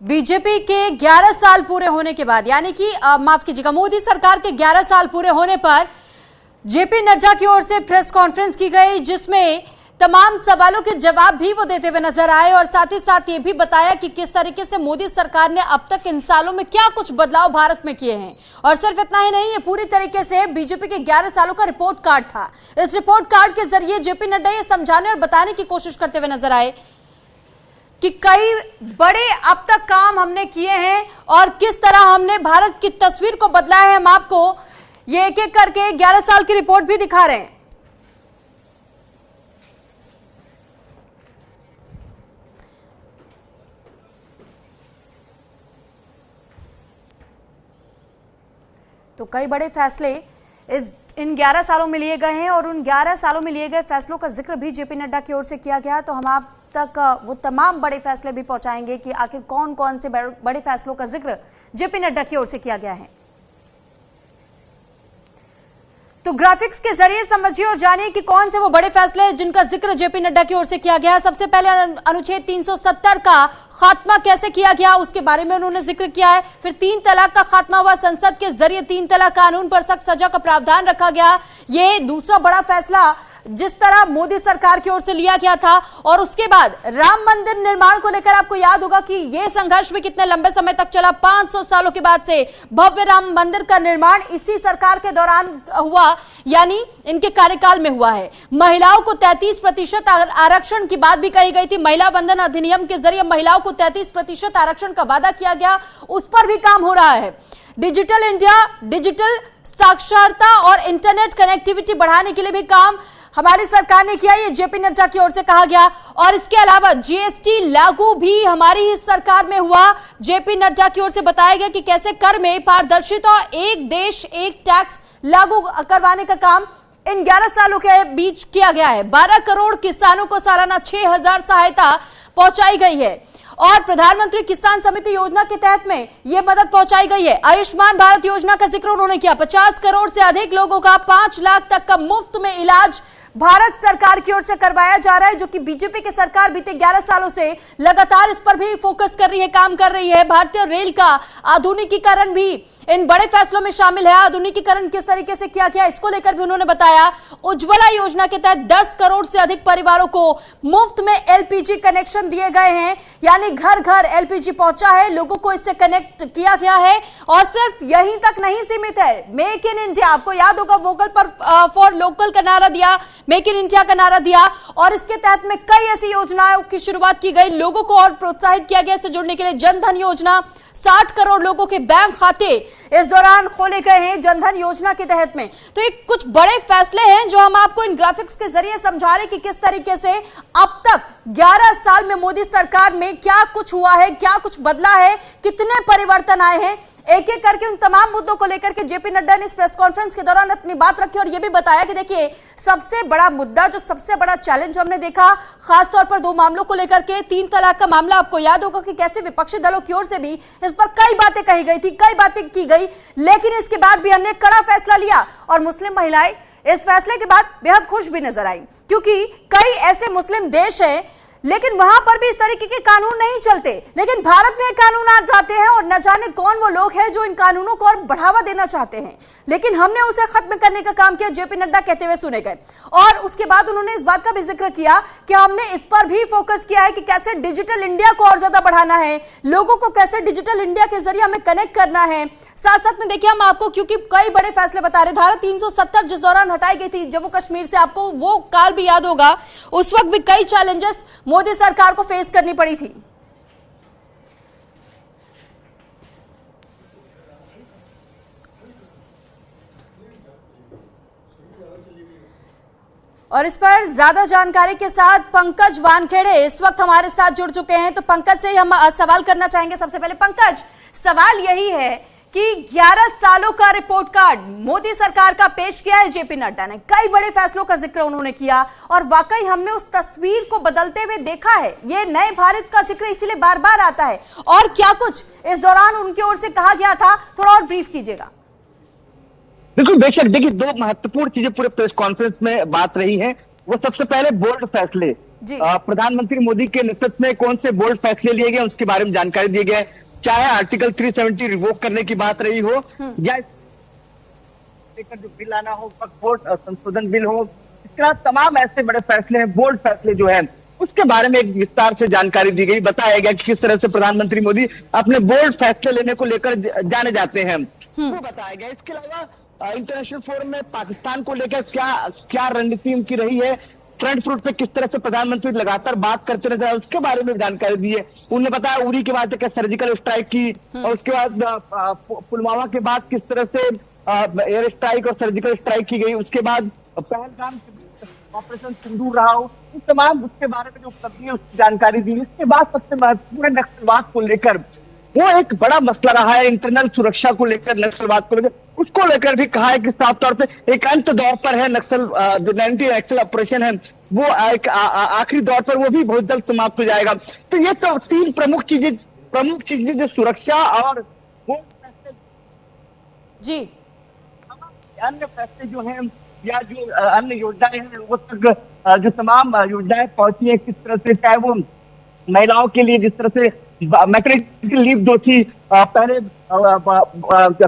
BJP के 11 साल पूरे होने के बाद, यानी कि माफ कीजिएगा, मोदी सरकार के 11 साल पूरे होने पर जेपी नड्डा की ओर से प्रेस कॉन्फ्रेंस की गई, जिसमें तमाम सवालों के जवाब भी वो देते हुए नजर आए और साथ ही साथ ये भी बताया कि किस तरीके से मोदी सरकार ने अब तक इन सालों में क्या कुछ बदलाव भारत में किए हैं। और सिर्फ इतना ही नहीं, ये पूरी तरीके से बीजेपी के 11 सालों का रिपोर्ट कार्ड था। इस रिपोर्ट कार्ड के जरिए जेपी नड्डा ये समझाने और बताने की कोशिश करते हुए नजर आए कि कई बड़े अब तक काम हमने किए हैं और किस तरह हमने भारत की तस्वीर को बदला है। हम आपको ये एक एक करके 11 साल की रिपोर्ट भी दिखा रहे हैं। तो कई बड़े फैसले इन 11 सालों में लिए गए हैं और उन 11 सालों में लिए गए फैसलों का जिक्र भी जेपी नड्डा की ओर से किया गया। तो हम आप तक वो तमाम बड़े फैसले भी पहुंचाएंगे कि आखिर कौन कौन से बड़े फैसलों का जिक्र जेपी नड्डा की ओर से किया गया है। तो ग्राफिक्स के जरिए समझिए और जानिए कि कौन से वो बड़े फैसले हैं जिनका जिक्र जेपी नड्डा की ओर से किया गया है। सबसे पहले अनुच्छेद 370 का खात्मा कैसे किया गया उसके बारे में उन्होंने जिक्र किया है। फिर 3 तलाक का खात्मा हुआ, संसद के जरिए 3 तलाक कानून पर सख्त सजा का प्रावधान रखा गया। ये दूसरा बड़ा फैसला जिस तरह मोदी सरकार की ओर से लिया गया था। और उसके बाद राम मंदिर निर्माण को लेकर आपको याद होगा कि यह संघर्ष भी कितने लंबे समय तक चला। 500 सालों के बाद से भव्य राम मंदिर का निर्माण इसी सरकार के दौरान हुआ, यानी इनके कार्यकाल में हुआ है। महिलाओं को 33% आरक्षण की बात भी कही गई थी। महिला बंधन अधिनियम के जरिए महिलाओं को 33% आरक्षण का वादा किया गया, उस पर भी काम हो रहा है। डिजिटल इंडिया, डिजिटल साक्षरता और इंटरनेट कनेक्टिविटी बढ़ाने के लिए भी काम हमारी सरकार ने किया, ये जेपी नड्डा की ओर से कहा गया। और इसके अलावा जीएसटी लागू भी हमारी ही सरकार में हुआ। जेपी नड्डा की ओर से बताया गया कि कैसे कर में पारदर्शिता और एक देश एक टैक्स लागू करवाने का काम इन 11 सालों के बीच किया गया है। 12 करोड़ किसानों को सालाना 6,000 सहायता पहुंचाई गई है और प्रधानमंत्री किसान समिति योजना के तहत में यह मदद पहुंचाई गई है। आयुष्मान भारत योजना का जिक्र उन्होंने किया। 50 करोड़ से अधिक लोगों का 5 लाख तक का मुफ्त में इलाज भारत सरकार की ओर से करवाया जा रहा है, जो कि बीजेपी की सरकार बीते 11 सालों से लगातार इस पर भी फोकस कर रही है, काम कर रही है। भारतीय रेल का आधुनिकीकरण भी इन बड़े फैसलों में शामिल है। आधुनिकीकरण किस तरीके से किया गया इसको लेकर भी उन्होंने बताया। उज्ज्वला योजना के तहत 10 करोड़ से अधिक परिवारों को मुफ्त में एलपीजी कनेक्शन दिए गए हैं, यानी घर घर एलपीजी पहुंचा है, लोगों को इससे कनेक्ट किया गया है। और सिर्फ यहीं तक नहीं सीमित है, मेक इन इंडिया, आपको याद होगा वोकल फॉर लोकल का नारा दिया, मेक इन इंडिया का नारा दिया और इसके तहत में कई ऐसी योजनाओं की शुरुआत की गई, लोगों को और प्रोत्साहित किया गया इससे जुड़ने के लिए। जनधन योजना, 60 करोड़ लोगों के बैंक खाते इस दौरान खोले गए हैं जनधन योजना के तहत में। तो ये कुछ बड़े फैसले हैं जो हम आपको इन ग्राफिक्स के जरिए समझा रहे कि किस तरीके से अब तक 11 साल में मोदी सरकार में क्या कुछ हुआ है, क्या कुछ बदला है, कितने परिवर्तन आए हैं। एक एक करके उन तमाम मुद्दों को लेकर के जेपी नड्डा ने इस प्रेस कॉन्फ्रेंस के दौरान अपनी बात रखी और यह भी बताया कि देखिए सबसे बड़ा मुद्दा, जो सबसे बड़ा चैलेंज हमने देखा खासतौर पर 2 मामलों को लेकर के, 3 तलाक का मामला, आपको याद होगा कि कैसे विपक्षी दलों की ओर से भी इस पर कई बातें कही गई थी, कई बातें की गई, लेकिन इसके बाद भी हमने कड़ा फैसला लिया और मुस्लिम महिलाएं इस फैसले के बाद बेहद खुश भी नजर आई, क्योंकि कई ऐसे मुस्लिम देश हैं लेकिन वहां पर भी इस तरीके के कानून नहीं चलते, लेकिन भारत में कानून आ जाते हैं और न जाने कौन वो लोग हैं जो इन कानूनों को और बढ़ावा देना चाहते हैं, लेकिन हमने उसे खत्म करने का काम किया, जेपी नड्डा कहते हुए सुने गए। और उसके बाद उन्होंने इस बात का भी जिक्र किया कि हमने इस पर भी फोकस किया है कि कैसे डिजिटल इंडिया को और ज्यादा बढ़ाना है, लोगों को कैसे डिजिटल इंडिया के जरिए हमें कनेक्ट करना है। साथ साथ में देखिए हम आपको, क्योंकि कई बड़े फैसले बता रहे, धारा 370 जिस दौरान हटाई गई थी जम्मू कश्मीर से, आपको वो काल भी याद होगा, उस वक्त भी कई चैलेंजेस मोदी सरकार को फेस करनी पड़ी थी। और इस पर ज्यादा जानकारी के साथ पंकज वानखेड़े इस वक्त हमारे साथ जुड़ चुके हैं। तो पंकज से हम सवाल करना चाहेंगे। सबसे पहले पंकज, सवाल यही है कि 11 सालों का रिपोर्ट कार्ड मोदी सरकार का पेश किया है जेपी नड्डा ने, कई बड़े फैसलों का जिक्र उन्होंने किया और वाकई हमने उस तस्वीर को बदलते हुए देखा है। ये नए भारत का जिक्र इसीलिए बार बार आता है, और क्या कुछ इस दौरान उनकी ओर से कहा गया था, थोड़ा और ब्रीफ कीजिएगा। बिल्कुल, बेशक। देखिए, 2 महत्वपूर्ण चीजें पूरे प्रेस कॉन्फ्रेंस में बात रही है। वो सबसे पहले बोल्ड फैसले जी। प्रधानमंत्री मोदी के नेतृत्व में कौन से बोल्ड फैसले लिए गए उसके बारे में जानकारी दी गई, चाहे आर्टिकल 370 रिवोक करने की बात रही हो या लेकर जो बिल आना हो, वक्फ बोर्ड संशोधन बिल हो, इसके बाद तमाम ऐसे बड़े फैसले हैं, बोल्ड फैसले जो है उसके बारे में एक विस्तार से जानकारी दी गई। बताया गया कि किस तरह से प्रधानमंत्री मोदी अपने बोल्ड फैसले लेने को लेकर जाने जाते हैं, वो बताया गया। इसके अलावा इंटरनेशनल फोरम में पाकिस्तान को लेकर क्या रणनीति उनकी रही है, फ्रंट फ्रूट पे किस तरह से प्रधानमंत्री लगातार बात करते नजर आए, उसके बारे में जानकारी दी है। उन्होंने बताया उरी के बाद सर्जिकल स्ट्राइक की और उसके बाद पुलवामा के बाद किस तरह से एयर स्ट्राइक और सर्जिकल स्ट्राइक की गई, उसके बाद पहलगाम ऑपरेशन सिंदूर रहा हो, इन तमाम उसके बारे में जो उपलब्धि है उसकी जानकारी दी। इसके बाद सबसे महत्वपूर्ण नक्सलवाद को लेकर वो एक बड़ा मसला रहा है, इंटरनल सुरक्षा को लेकर, नक्सलवाद को लेकर, उसको लेकर भी कहा है कि साफ तौर पे एक अंत दौर पर है नक्सल, जो नक्सल ऑपरेशन है वो एक आखिरी दौर पर वो भी बहुत जल्द समाप्त हो जाएगा। तो ये तो तीन प्रमुख चीजें जो सुरक्षा और वो जी अन्य फैसले जो हैं या जो अन्य योजनाएं हैं लोगों तक जो तमाम योजनाएं पहुंची है, किस तरह से, चाहे वो महिलाओं के लिए जिस तरह से मैटरनिटी लीव जो थी पहले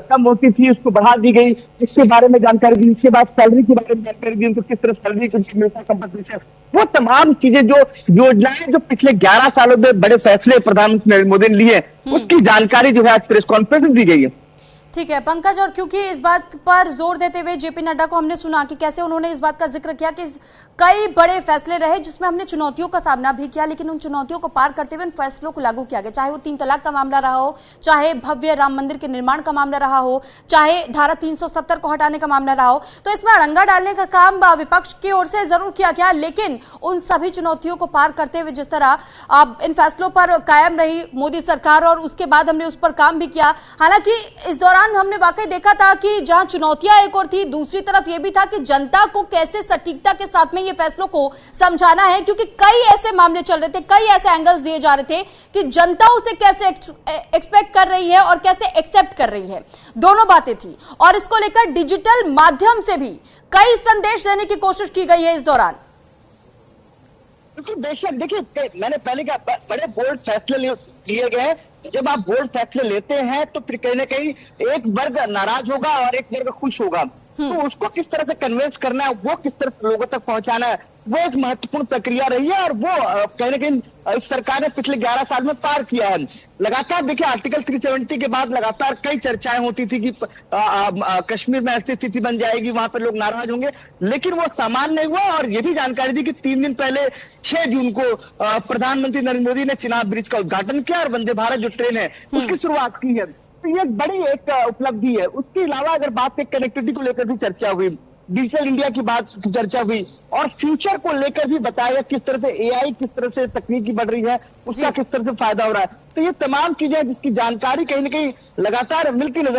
कम होती थी उसको बढ़ा दी गई, इसके बारे में जानकारी दी। इसके बाद सैलरी के बारे में जानकारी दी, उनको किस तरह सैलरी मिलता कंपनसेशन, वो तमाम चीजें जो योजनाएं जो पिछले 11 सालों में बड़े फैसले प्रधानमंत्री नरेंद्र मोदी ने लिए उसकी जानकारी जो है आज प्रेस कॉन्फ्रेंस में दी गई है। ठीक है पंकज, और क्योंकि इस बात पर जोर देते हुए जेपी नड्डा को हमने सुना कि कैसे उन्होंने इस बात का जिक्र किया कि कई बड़े फैसले रहे जिसमें हमने चुनौतियों का सामना भी किया, लेकिन उन चुनौतियों को पार करते हुए उन फैसलों को लागू किया गया, चाहे वो 3 तलाक का मामला रहा हो, चाहे भव्य राम मंदिर के निर्माण का मामला रहा हो, चाहे धारा 370 को हटाने का मामला रहा हो। तो इसमें अड़ंगा डालने का काम विपक्ष की ओर से जरूर किया गया, लेकिन उन सभी चुनौतियों को पार करते हुए जिस तरह इन फैसलों पर कायम रही मोदी सरकार और उसके बाद हमने उस पर काम भी किया। हालांकि इस दौरान हमने वाकई देखा था कि जहां चुनौतियां एक और थी, दूसरी तरफ यह भी था कि जनता को कैसे सटीकता के साथ में ये फैसलों को समझाना है, क्योंकि कई ऐसे मामले चल रहे थे, कई ऐसे एंगल्स दिए जा रहे थे कि जनता उसे कैसे एक्सपेक्ट कर रही है और कैसे एक्सेप्ट कर रही है, दोनों बातें थी। और इसको लेकर डिजिटल माध्यम से भी कई संदेश देने की कोशिश की गई है इस दौरान। बिल्कुल बेशक, देखिए मैंने पहले कहा बड़े बोल्ड फैसले लिए गए। जब आप बोल्ड फैसले लेते हैं तो फिर कहीं ना कहीं एक वर्ग नाराज होगा और एक वर्ग खुश होगा, तो उसको किस तरह से कन्विंस करना है, वो किस तरह से लोगों तक पहुंचाना है, वो एक महत्वपूर्ण प्रक्रिया रही है और वो कहीं ना कहीं इस सरकार ने पिछले 11 साल में पार किया है। लगातार देखिए आर्टिकल 370 के बाद लगातार कई चर्चाएं होती थी कि कश्मीर में ऐसी स्थिति बन जाएगी, वहां पर लोग नाराज होंगे, लेकिन वो सामान्य नहीं हुआ। और ये भी जानकारी दी कि 3 दिन पहले 6 जून को प्रधानमंत्री नरेंद्र मोदी ने चिनाब ब्रिज का उद्घाटन किया और वंदे भारत जो ट्रेन है उसकी शुरुआत की है। तो ये बड़ी एक उपलब्धि है। उसके अलावा अगर बात कनेक्टिविटी को लेकर भी चर्चा हुई, डिजिटल इंडिया की बात चर्चा हुई और फ्यूचर को लेकर भी बताया किस तरह से एआई, किस तरह से तकनीकी बढ़ रही है, उसका किस तरह से फायदा हो रहा है। तो ये तमाम चीजें जिसकी जानकारी कहीं ना कहीं लगातार मिलती नजर